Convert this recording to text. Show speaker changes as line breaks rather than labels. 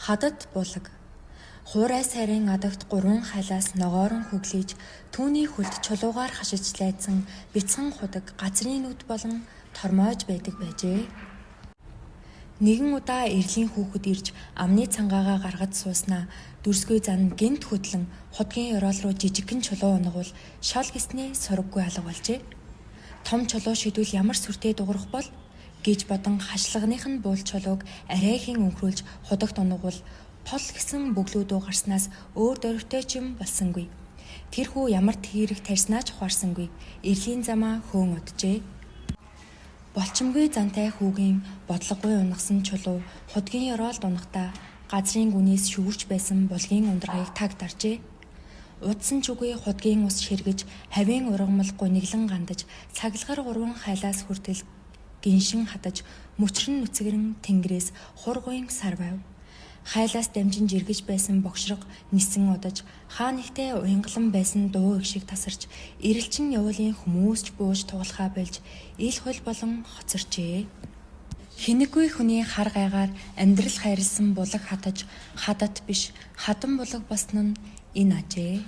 Хадад булаг. Хуурай сайрын адагт 3 хайлаас ногоорон хөглөж түүний хөлд чулуугаар хашиж лайдсан бяцхан худаг газрын нүд болон тормоож байдаг байжээ. Нэгэн удаа эрлийн хүүхэд ирж амны цангаагаа гаргаж сууснаа дүрсгүй зан гинт хөдлөн худгийн ёроол руу жижигхэн чулуу унгавал шал гиснээ сураггүй алга болжээ. Том чулуу шидвэл ямар сүртэй дуурах бол гэж бодон хашлагных нь буул чулууг арайхийн өнхрүүлж худагт унгавал пол гэсэн бөглүүдөө гарснаас өөр дөрвтэй ч юм болсонгүй. Тэр хүү ямар тэрэг тарьснаач ухаарсангүй. Эрлийн замаа хөөн оджээ. Болчимгүй зантай хүүгийн бодлогогүй унгасан чулуу худгийн ёроолд унахдаа газрын гүнээс шүгүрч байсан булгийн ундрагыг таг даржээ. Удсан ч үгүй худгийн ус ширгэж хавийн ургамал гуниглан гандаж цаглагар 3 хайлаас хүртэл гиншин хатаж мөчрөн нүцгэрэн тэнгэрээс хургуйн сар байв. Хайлаас дамжин жиргэж байсан богшрог нисэн одож хаа нэгтээ уянгалан байсан дуу их шиг тасарч эрэлчин явуулын хүмүүсч бууж тугалахаа болж ил хөл болон хоцорчээ. Хинэггүй хүний хар гайгаар амьдрал хайрлсан булаг хатаж хадат биш хадан булаг босно нь энэ ажээ.